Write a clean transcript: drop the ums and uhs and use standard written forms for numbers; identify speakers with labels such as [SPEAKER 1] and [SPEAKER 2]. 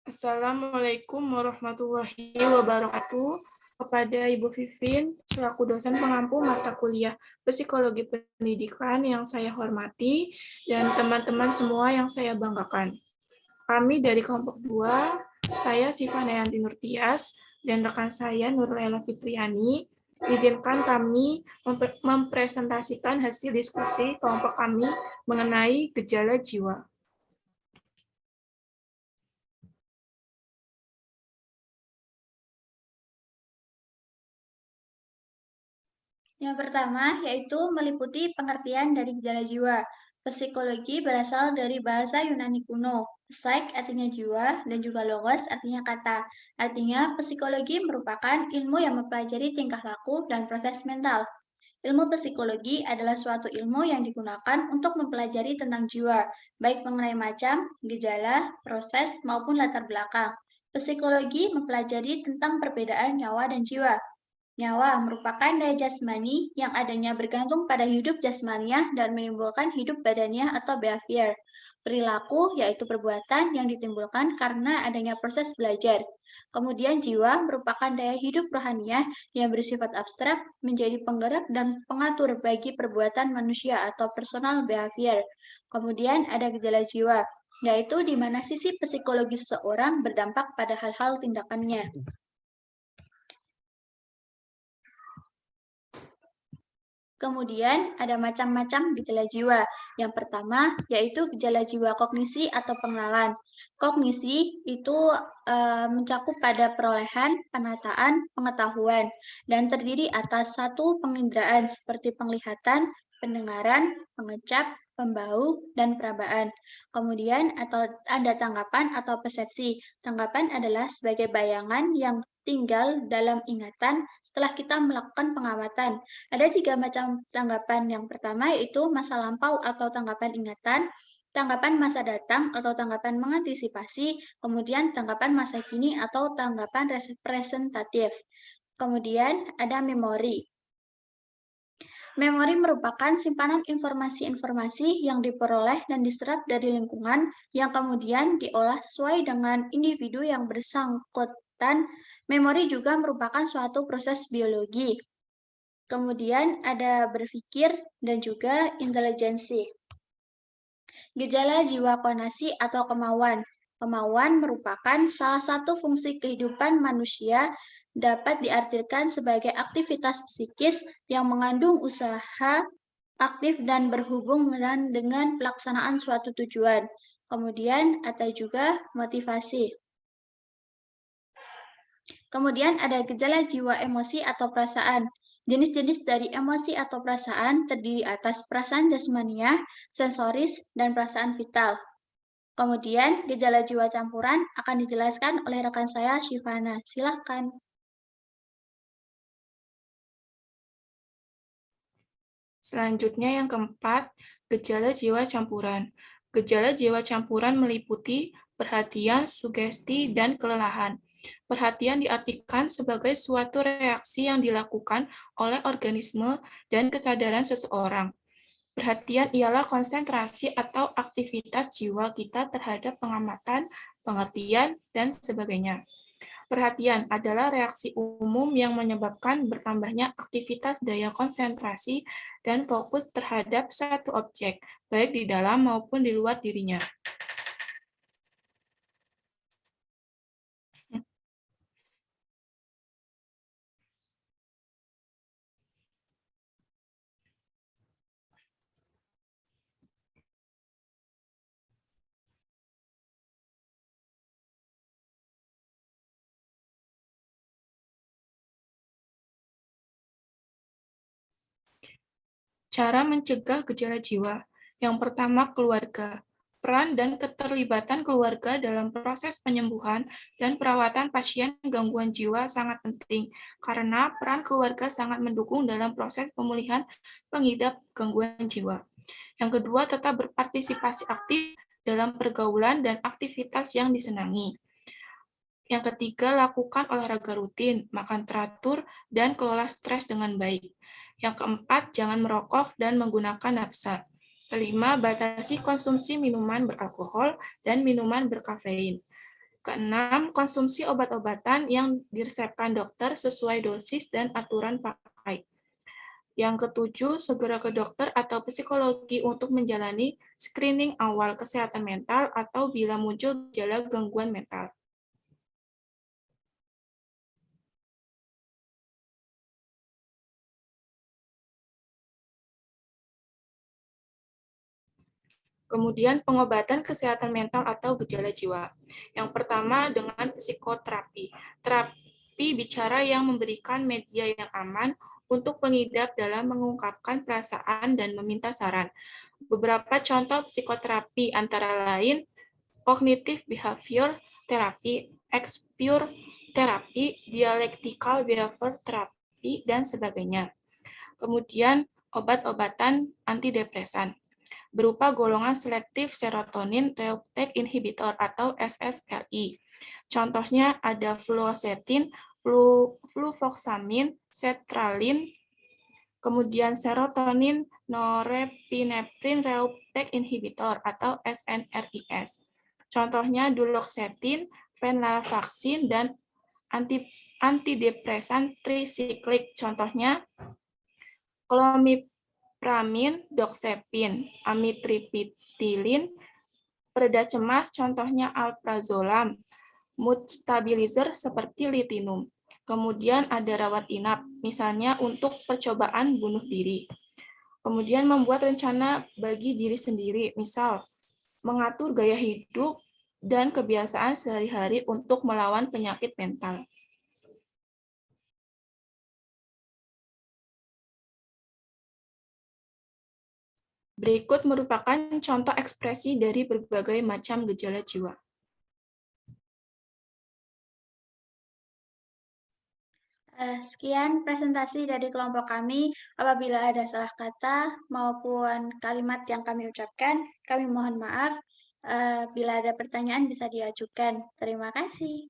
[SPEAKER 1] Assalamualaikum warahmatullahi wabarakatuh. Kepada Ibu Vivin, selaku dosen pengampu mata kuliah Psikologi Pendidikan yang saya hormati, dan teman-teman semua yang saya banggakan. Kami dari kelompok 2, saya Siva Nayanti Nurtias, dan rekan saya Nurlela Fitriani, izinkan kami mempresentasikan hasil diskusi kelompok kami mengenai gejala jiwa.
[SPEAKER 2] Yang pertama yaitu meliputi pengertian dari gejala jiwa. Psikologi berasal dari bahasa Yunani kuno. Psyche artinya jiwa dan juga logos artinya kata. Artinya psikologi merupakan ilmu yang mempelajari tingkah laku dan proses mental. Ilmu psikologi adalah suatu ilmu yang digunakan untuk mempelajari tentang jiwa, baik mengenai macam, gejala, proses, maupun latar belakang. Psikologi mempelajari tentang perbedaan nyawa dan jiwa. Nyawa merupakan daya jasmani yang adanya bergantung pada hidup jasmaniah dan menimbulkan hidup badaniah atau behavior. Perilaku yaitu perbuatan yang ditimbulkan karena adanya proses belajar. Kemudian jiwa merupakan daya hidup rohaniah yang bersifat abstrak menjadi penggerak dan pengatur bagi perbuatan manusia atau personal behavior. Kemudian ada gejala jiwa, yaitu di mana sisi psikologis seseorang berdampak pada hal-hal tindakannya. Kemudian ada macam-macam gejala jiwa. Yang pertama yaitu gejala jiwa kognisi atau pengenalan. Kognisi itu mencakup pada perolehan, penataan, pengetahuan, dan terdiri atas satu penginderaan seperti penglihatan, pendengaran, pengecap, pembau, dan perabaan. Kemudian ada tanggapan atau persepsi. Tanggapan adalah sebagai bayangan yang tinggal dalam ingatan setelah kita melakukan pengamatan. Ada 3 macam tanggapan. Yang pertama yaitu masa lampau atau tanggapan ingatan, tanggapan masa datang atau tanggapan mengantisipasi, kemudian tanggapan masa kini atau tanggapan representatif. Kemudian ada memori. Memori merupakan simpanan informasi-informasi yang diperoleh dan diserap dari lingkungan yang kemudian diolah sesuai dengan individu yang bersangkutan. Memori juga merupakan suatu proses biologi. Kemudian ada berpikir dan juga intelijensi. Gejala jiwa konasi atau kemauan. Kemauan merupakan salah satu fungsi kehidupan manusia, dapat diartikan sebagai aktivitas psikis yang mengandung usaha aktif dan berhubungan dengan pelaksanaan suatu tujuan. Kemudian ada juga motivasi. Kemudian ada gejala jiwa emosi atau perasaan. Jenis-jenis dari emosi atau perasaan terdiri atas perasaan jasmaniah, sensoris, dan perasaan vital. Kemudian, gejala jiwa campuran akan dijelaskan oleh rekan saya, Shivana. Silahkan.
[SPEAKER 1] Selanjutnya yang keempat, gejala jiwa campuran. Gejala jiwa campuran meliputi perhatian, sugesti, dan kelelahan. Perhatian diartikan sebagai suatu reaksi yang dilakukan oleh organisme dan kesadaran seseorang. Perhatian ialah konsentrasi atau aktivitas jiwa kita terhadap pengamatan, pengertian, dan sebagainya. Perhatian adalah reaksi umum yang menyebabkan bertambahnya aktivitas daya konsentrasi dan fokus terhadap satu objek, baik di dalam maupun di luar dirinya. Cara mencegah gejala jiwa. Yang pertama, keluarga. Peran dan keterlibatan keluarga dalam proses penyembuhan dan perawatan pasien gangguan jiwa sangat penting, karena peran keluarga sangat mendukung dalam proses pemulihan pengidap gangguan jiwa. Yang kedua, tetap berpartisipasi aktif dalam pergaulan dan aktivitas yang disenangi. Yang ketiga, lakukan olahraga rutin, makan teratur, dan kelola stres dengan baik. Yang keempat, jangan merokok dan menggunakan nafsa. Kelima, batasi konsumsi minuman beralkohol dan minuman berkafein. Keenam, konsumsi obat-obatan yang diresepkan dokter sesuai dosis dan aturan pakai. Yang ketujuh, segera ke dokter atau psikologi untuk menjalani screening awal kesehatan mental atau bila muncul gejala gangguan mental. Kemudian pengobatan kesehatan mental atau gejala jiwa. Yang pertama dengan psikoterapi. Terapi bicara yang memberikan media yang aman untuk pengidap dalam mengungkapkan perasaan dan meminta saran. Beberapa contoh psikoterapi antara lain cognitive behavior therapy, exposure therapy, dialectical behavior therapy, dan sebagainya. Kemudian obat-obatan antidepresan berupa golongan selektif serotonin reuptake inhibitor atau SSRI. Contohnya ada fluoxetine, fluvoxamine, sertralin, kemudian serotonin norepinephrine reuptake inhibitor atau SNRIS. Contohnya duloxetine, venlafaxine, dan antidepresan trisiklik. Contohnya clomipramine, doxepin, amitriptyline, pereda cemas, contohnya alprazolam, mood stabilizer seperti litinum. Kemudian ada rawat inap, misalnya untuk percobaan bunuh diri. Kemudian membuat rencana bagi diri sendiri, misal mengatur gaya hidup dan kebiasaan sehari-hari untuk melawan penyakit mental. Berikut merupakan contoh ekspresi dari berbagai macam gejala jiwa.
[SPEAKER 2] Sekian presentasi dari kelompok kami. Apabila ada salah kata maupun kalimat yang kami ucapkan, kami mohon maaf. Bila ada pertanyaan bisa diajukan. Terima kasih.